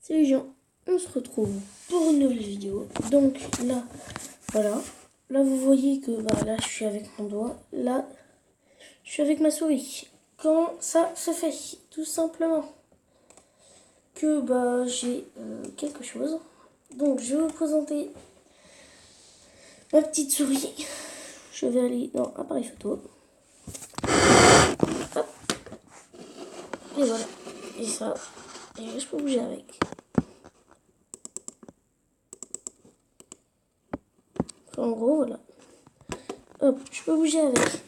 Salut les gens, on se retrouve pour une nouvelle vidéo. Donc là, voilà. Là vous voyez que là je suis avec mon doigt. Là, je suis avec ma souris. Comment ça se fait? Tout simplement que j'ai quelque chose. Donc je vais vous présenter ma petite souris. Je vais aller dans appareil photo. Hop. Et voilà. Et ça. Et je peux bouger avec. En gros, voilà. Hop, je peux bouger avec.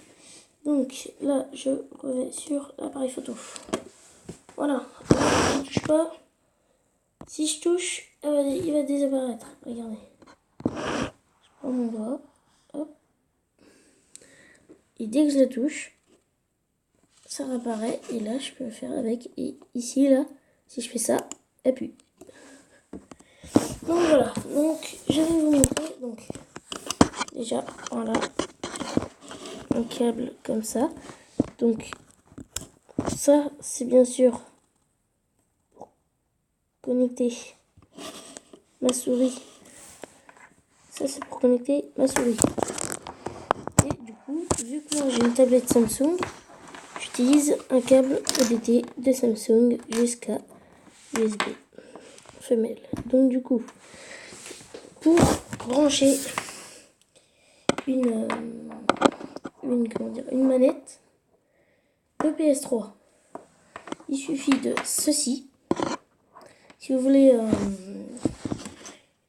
Donc là, je reviens sur l'appareil photo. Voilà. Je ne touche pas. Si je touche, il va disparaître. Regardez. Je prends mon doigt. Hop. Et dès que je la touche, ça réapparaît. Et là, je peux le faire avec. Et ici, là, si je fais ça, appuie. Donc voilà. Donc, je vais vous montrer. Donc, déjà, voilà. Un câble comme ça. Donc, ça, c'est bien sûr pour connecter ma souris. Ça, c'est pour connecter ma souris. Et du coup, vu que moi j'ai une tablette Samsung, j'utilise un câble ODT de Samsung jusqu'à USB femelle. Donc du coup, pour brancher une manette de PS3, il suffit de ceci. Si vous voulez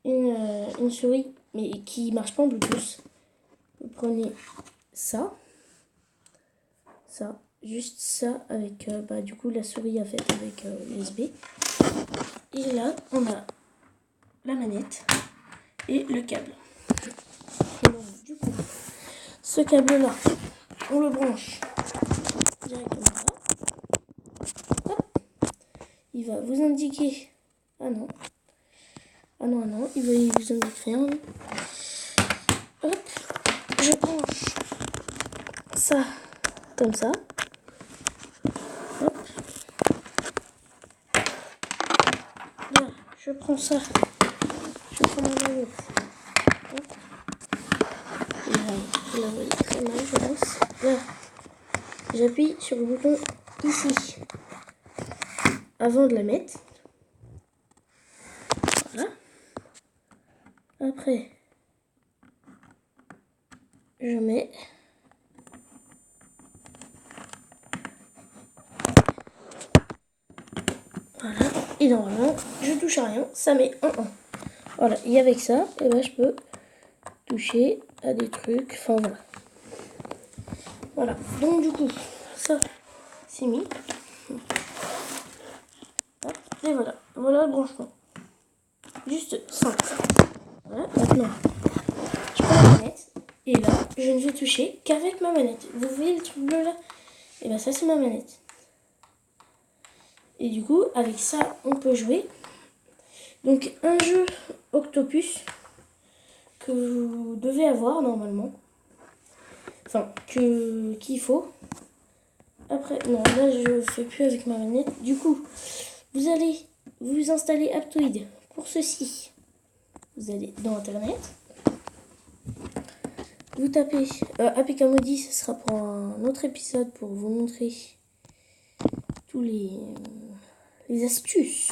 une souris mais qui marche pas en Bluetooth, vous prenez ça, juste ça avec du coup la souris à fait avec USB. Et là on a la manette et le câble. Et donc, du coup, ce câble là, on le branche directement là. Hop. Il va vous indiquer. Ah non, il va vous indiquer rien. Hop, je branche ça comme ça. Hop. Là, je prends ça. Je prends ma manette. Hop. Là, vous la voyez très mal, je pense. Là, j'appuie sur le bouton ici avant de la mettre. Voilà. Après, je mets. Voilà. Et normalement, je touche à rien. Ça met en 1. Voilà. Et avec ça, je peux toucher à des trucs. Enfin, voilà. Voilà. Donc, du coup, ça, c'est mis. Hop. Et voilà. Voilà le branchement. Juste simple. Voilà. Maintenant, je prends la manette. Et là, je ne vais toucher qu'avec ma manette. Vous voyez le truc bleu là? Et ça, c'est ma manette. Et du coup, avec ça, on peut jouer. Donc, un jeu Octopus que vous devez avoir normalement. Enfin, qu'il faut. Après, non, là, je fais plus avec ma manette. Du coup, vous allez vous installer Aptoide. Pour ceci, vous allez dans Internet. Vous tapez APK Modi, ce sera pour un autre épisode pour vous montrer tous les astuces.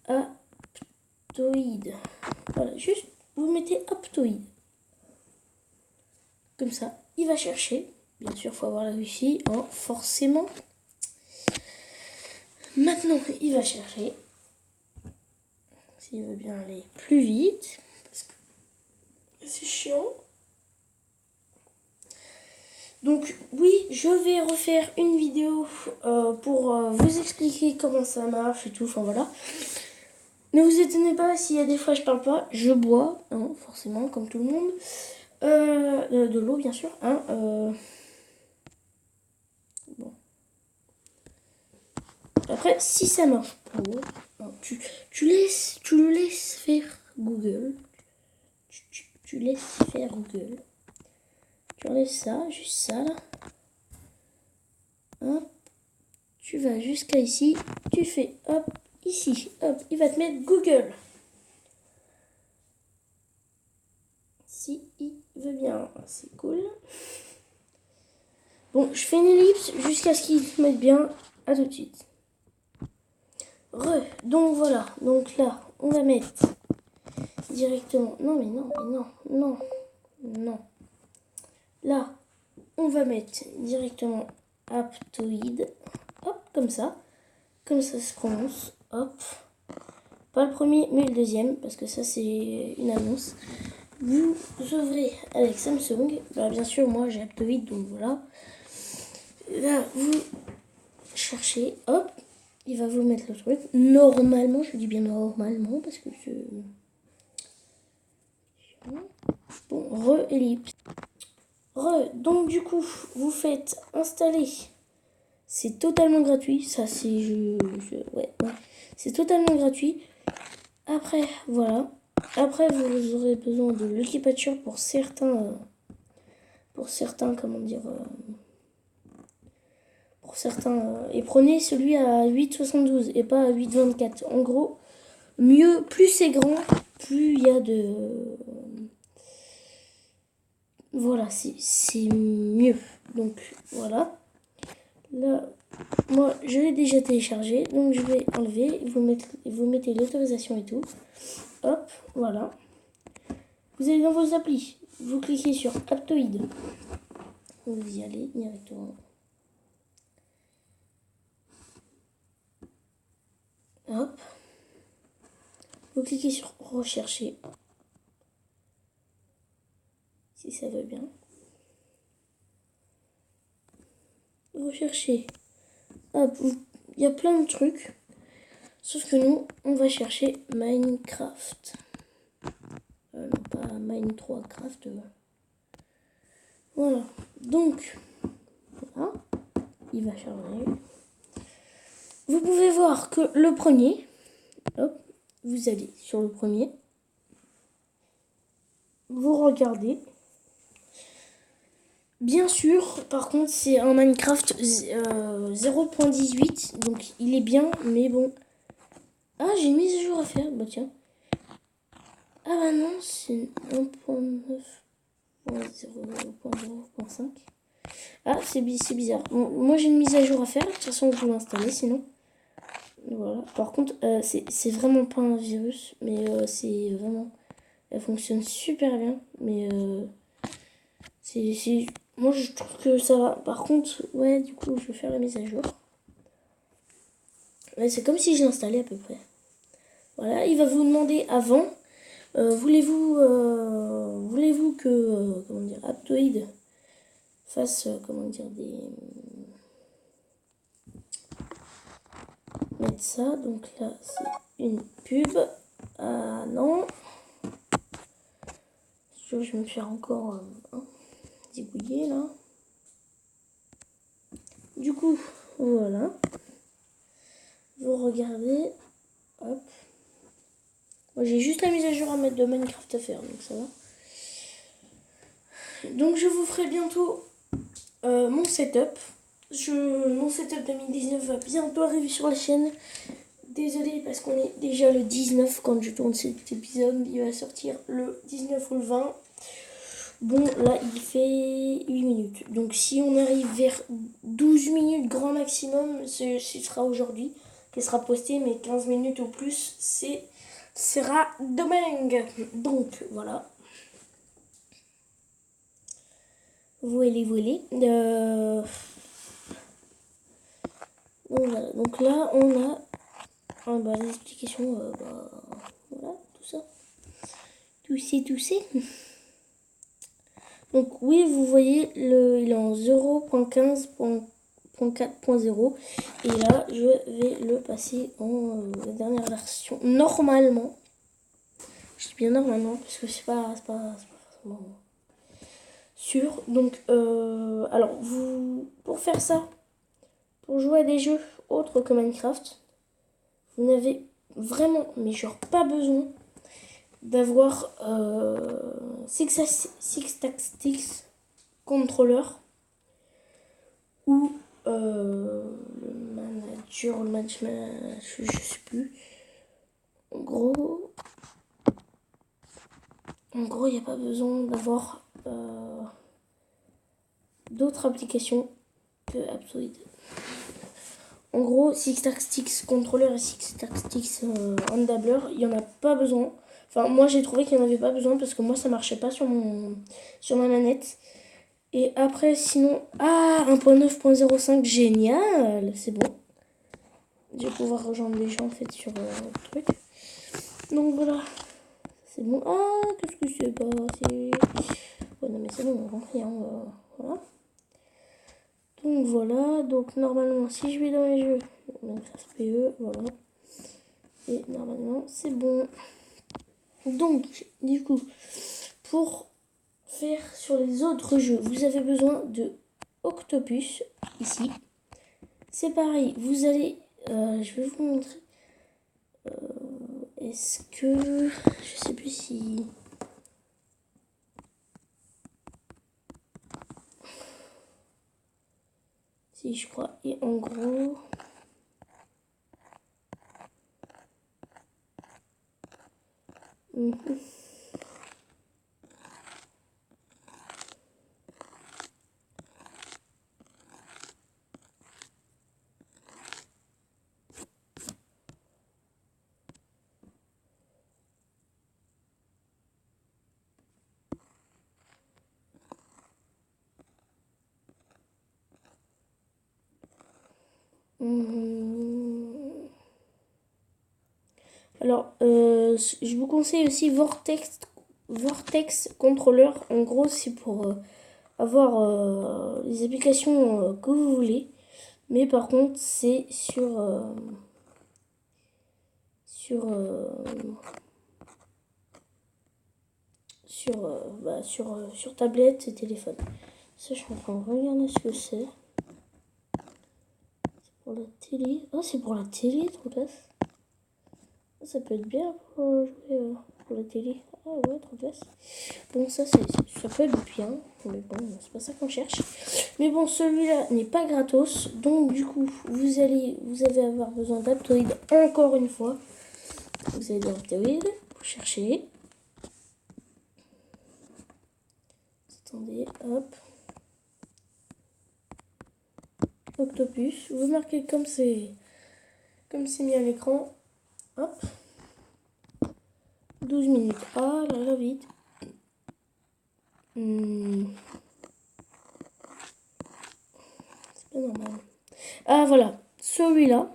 Aptoide. Voilà, juste vous mettez Aptoide. Comme ça, il va chercher. Bien sûr, il faut avoir la Wi-Fi, hein, forcément. Maintenant, il va chercher. S'il veut bien aller plus vite. Parce que c'est chiant. Donc, oui, je vais refaire une vidéo pour vous expliquer comment ça marche et tout. Enfin, voilà. Ne vous étonnez pas s'il y a des fois je parle pas. Je bois, hein, forcément, comme tout le monde. De l'eau, bien sûr. Hein, bon. Après, si ça marche pas, tu le laisses faire Google. Tu laisses faire Google. Tu enlèves ça, juste ça là. Hop. Tu vas jusqu'à ici. Tu fais hop, ici, hop, il va te mettre Google. Si il veut bien, c'est cool. Bon, je fais une ellipse jusqu'à ce qu'il mette bien. À tout de suite. Donc voilà. Donc là, on va mettre directement. Non, mais non, mais non, non, non. Là, on va mettre directement Aptoide. Hop, comme ça. Comme ça se prononce. Hop. Pas le premier, mais le deuxième, parce que ça, c'est une annonce. Vous ouvrez avec Samsung. Bah, bien sûr, moi, j'ai Aptoide, donc voilà. Là, vous cherchez, hop, il va vous mettre le truc. Normalement, je dis bien normalement, parce que je... Bon, re-ellipse. Donc du coup, vous faites installer. C'est totalement gratuit. Ça, c'est... ouais. C'est totalement gratuit. Après, voilà. Après, vous aurez besoin de l'équipage pour certains... comment dire... pour certains... et prenez celui à 8,72 et pas à 8,24. En gros, mieux, plus c'est grand, plus il y a de... Voilà, c'est mieux. Donc, voilà. Là, moi, je l'ai déjà téléchargé. Donc, je vais enlever. Vous mettez l'autorisation et tout. Hop, voilà. Vous allez dans vos applis. Vous cliquez sur Aptoide. Vous y allez directement. Hop. Vous cliquez sur Rechercher. Si ça va bien. Rechercher. Hop, il y a plein de trucs. Sauf que nous, on va chercher Minecraft. Non, pas Mine 3 Craft. Voilà. Donc, voilà. Il va charger. Vous pouvez voir que le premier, hop, vous allez sur le premier. Vous regardez. Bien sûr, par contre, c'est un Minecraft 0.18. Donc, il est bien, mais bon. Ah, j'ai une mise à jour à faire. Bah, tiens. Ah, bah non, c'est 1.9.0.5. Ah, c'est bizarre. Bon, moi, j'ai une mise à jour à faire. De toute façon, vous l'installez, sinon. Voilà. Par contre, c'est vraiment pas un virus, mais c'est vraiment... Elle fonctionne super bien, mais moi je trouve que ça va. Par contre, ouais, du coup, je vais faire la mise à jour. Ouais, c'est comme si je l'installais à peu près. Voilà, il va vous demander avant, voulez-vous que, comment dire, Aptoide fasse, comment dire, mettre ça. Donc là, c'est une pub. Ah non. Je vais me faire encore zigouiller là. Du coup, voilà. Vous regardez. Hop. Moi, j'ai juste la mise à jour à mettre de Minecraft à faire, donc ça va. Donc, je vous ferai bientôt mon setup. Mon setup 2019 va bientôt arriver sur la chaîne. Désolée parce qu'on est déjà le 19 quand je tourne cet épisode. Il va sortir le 19 ou le 20. Bon, là, il fait 8 minutes. Donc, si on arrive vers 12 minutes grand maximum, ce sera aujourd'hui qui sera posté. Mais 15 minutes ou plus, sera demain. Donc, voilà. Voilà. Donc, voilà. Donc là, on a les explications. Voilà, tout ça. Tout c'est. Donc oui, vous voyez, il est en 0.15.4.0 et là, je vais le passer en dernière version. Normalement, je dis bien normalement parce que c'est pas forcément sûr. Donc, alors, pour faire ça, pour jouer à des jeux autres que Minecraft, vous n'avez vraiment, mais genre pas besoin d'avoir Six Tactics Controller ou le manager, le management, je sais plus. En gros, il n'y a pas besoin d'avoir d'autres applications que Aptoide. En gros, Six Tactics Controller et Six Tactics Handler, il n'y en a pas besoin. Enfin, moi j'ai trouvé qu'il n'y en avait pas besoin parce que moi ça marchait pas sur ma manette. Et après, sinon, 1.9.05, génial, c'est bon. Je vais pouvoir rejoindre les gens en fait sur le truc. Donc voilà, c'est bon. Qu'est-ce que c'est passé? Ouais, non mais c'est bon, on va rentrer, hein, voilà. Donc voilà, donc normalement si je vais dans les jeux, donc ça se PE, voilà. Et normalement c'est bon. Donc du coup, pour faire sur les autres jeux, vous avez besoin de Octopus, ici. C'est pareil, vous allez, je vais vous montrer. Est-ce que, je sais plus si... Si je crois, et en gros... Alors, je vous conseille aussi Vortex Controller. En gros, c'est pour avoir les applications que vous voulez. Mais par contre, c'est sur tablette et téléphone. Ça, je suis en train de regarder ce que c'est. C'est pour la télé. C'est pour la télé, trop classe. Ça peut être bien pour jouer pour la télé. Ouais, trop classe. Bon, ça peut être bien. Mais bon, c'est pas ça qu'on cherche. Mais bon, celui-là n'est pas gratos. Donc, du coup, vous allez avoir besoin d'Aptoide encore une fois. Vous allez dans Aptoide, vous cherchez. Attendez, hop. Octopus. Vous marquez comme c'est mis à l'écran. Hop. 12 minutes. Ah là là, vite. C'est pas normal. Voilà. Celui-là.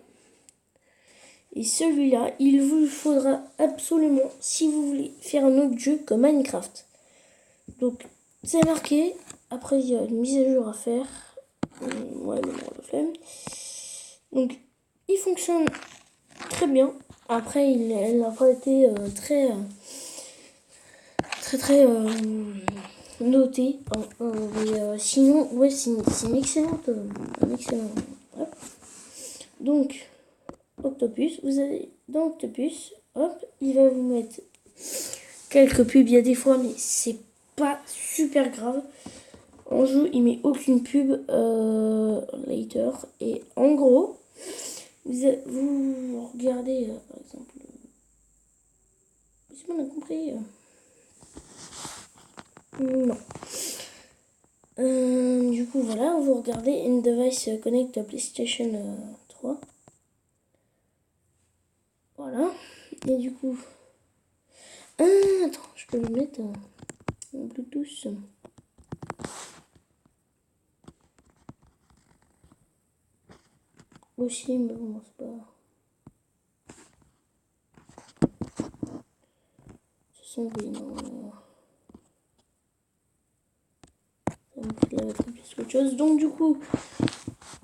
Et celui-là, il vous faudra absolument si vous voulez faire un autre jeu comme Minecraft. Donc, c'est marqué. Après, il y a une mise à jour à faire. Ouais, mais non, la flemme. Donc, il fonctionne très bien. Après, elle n'a pas été très noté. Mais sinon, ouais, c'est une excellente. Hop. Donc, Octopus, vous allez dans Octopus, hop, il va vous mettre quelques pubs, il y a des fois, mais c'est pas super grave. En jeu, il met aucune pub later. Et en gros, vous regardez, par exemple, si on a compris. Non. Du coup, voilà, vous regardez In Device Connect PlayStation 3. Voilà. Et du coup... attends, je peux le mettre en Bluetooth. Aussi, mais bon, c'est pas... Ce sont oui, non... ça me fait de la batterie plus qu'autre chose. Donc, du coup,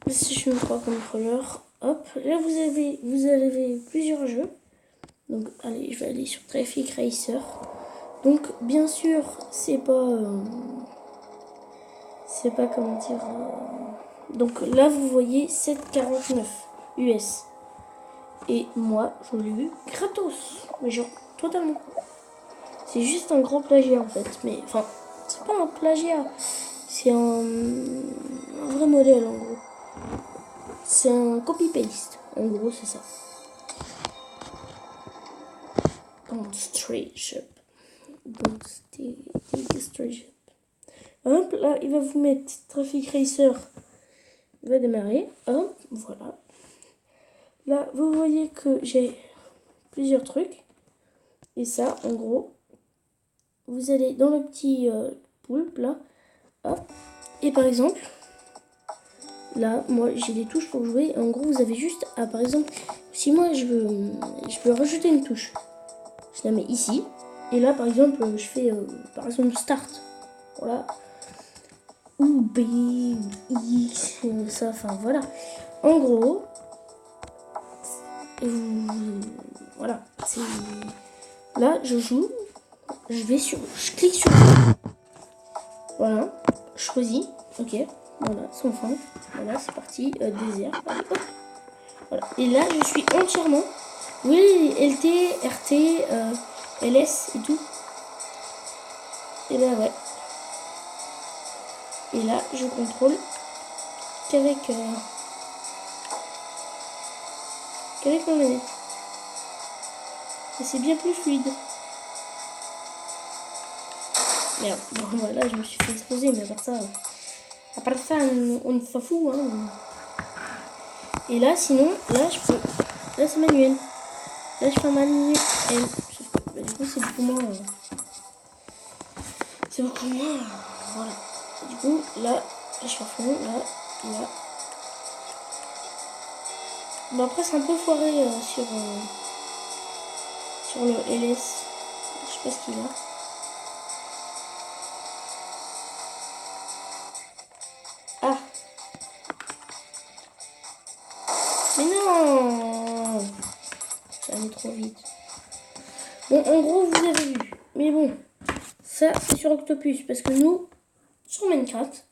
PlayStation 3 controller. Hop, là, vous avez plusieurs jeux. Donc, allez, je vais aller sur Traffic Racer. Donc, bien sûr, c'est pas comment dire... Donc là, vous voyez 7,49 US. Et moi, je l'ai eu gratos. Mais genre, totalement. C'est juste un gros plagiat, en fait. Mais, enfin, c'est pas un plagiat. C'est un vrai modèle, en gros. C'est un copy-paste. En gros, c'est ça. Don't stray shop. Don't stay stray shop. Hop, là, il va vous mettre Traffic Racer. Il va démarrer. Hop, voilà. Là, vous voyez que j'ai plusieurs trucs. Et ça, en gros, vous allez dans le petit poulpe, là. Hop. Et par exemple, là, moi, j'ai des touches pour jouer. En gros, vous avez juste à, par exemple, si moi, je veux rajouter une touche. Je la mets ici. Et là, par exemple, je fais, par exemple, Start. Voilà. Ou B, X, ça, enfin, voilà. En gros, voilà. Là, je joue. Je clique sur. Voilà. Je choisis. Ok. Voilà, sans fin. Voilà, c'est parti. Désert. Allez, hop. Voilà. Et là, je suis entièrement. Oui, LT, RT, LS et tout. Et ben ouais. Et là, je contrôle qu'avec ma manette. Et c'est bien plus fluide. Merde, bon voilà, je me suis fait exploser, mais à part ça, on s'en fout, hein. Et là, sinon, là, je peux. Là, c'est manuel. Là, je fais un manuel. Bah, du coup, c'est beaucoup moins. C'est beaucoup moins. Voilà. Du coup, là, je fais fond, là. Bon, après, c'est un peu foiré sur le LS. Je sais pas ce qu'il a. Ah! Mais non! Ça allait trop vite. Bon, en gros, vous avez vu. Mais bon, ça, c'est sur Octopus. Parce que nous, sur Minecraft,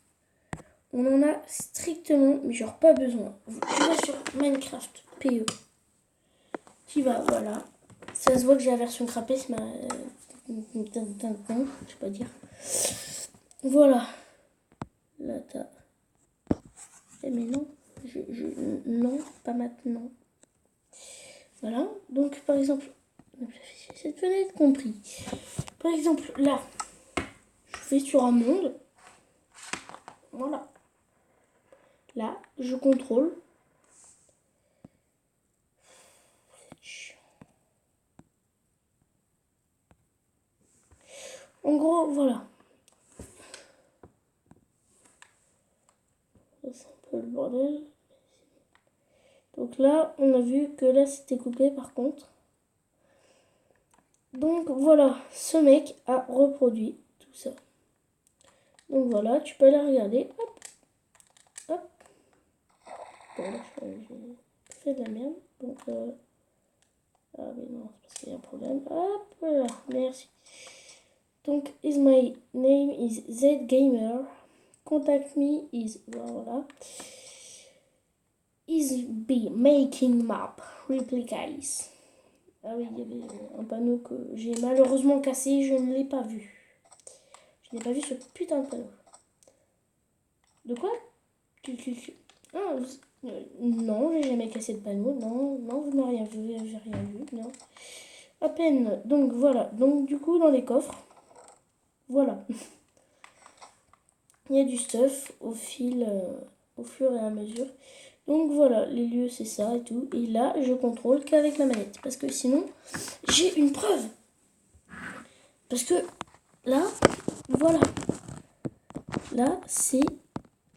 on en a strictement, mais genre pas besoin. Tu vas sur Minecraft, PE. Tu vas, voilà. Ça se voit que j'ai la version crapée, c'est ma. Je sais pas dire. Voilà. Là, t'as. Eh, mais non. Non, pas maintenant. Voilà. Donc, par exemple, cette fenêtre compris. Par exemple, là, je vais sur un monde. Voilà. Là, je contrôle. En gros, voilà. C'est un peu le bordel. Donc là, on a vu que là, c'était coupé par contre. Donc voilà, ce mec a reproduit tout ça. Donc voilà, tu peux aller regarder. Hop. Hop. Bon, là, j'ai fait de la merde. Donc, ah mais non, c'est parce qu'il y a un problème. Hop là, merci. Donc, my name is ZGamer. Contact me is, voilà. Is be making map replicas. Ah oui, il y avait un panneau que j'ai malheureusement cassé, je ne l'ai pas vu. Je n'ai pas vu ce putain de panneau. De quoi? Ah, non, j'ai jamais cassé de panneau. Non, non, vous n'avez rien vu, j'ai rien vu, non. À peine. Donc voilà. Donc du coup, dans les coffres, voilà. Il y a du stuff au fur et à mesure. Donc voilà, les lieux c'est ça et tout. Et là, je contrôle qu'avec la manette. Parce que sinon, j'ai une preuve. Parce que là, voilà. Là, c'est...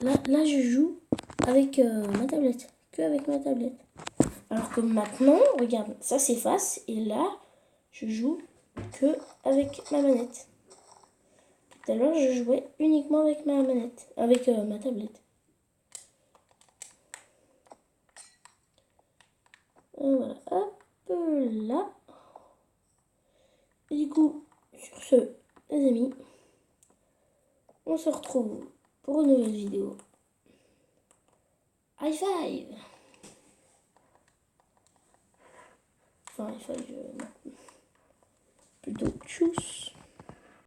Là, je joue avec ma tablette. Que avec ma tablette. Alors que maintenant, regarde, ça s'efface. Et là, je joue que avec ma manette. Tout à l'heure, je jouais uniquement avec ma manette. Avec ma tablette. Voilà, hop là. Et du coup, sur ce, les amis, on se retrouve pour une nouvelle vidéo. High five! Enfin, high five, non. Plutôt tchuss.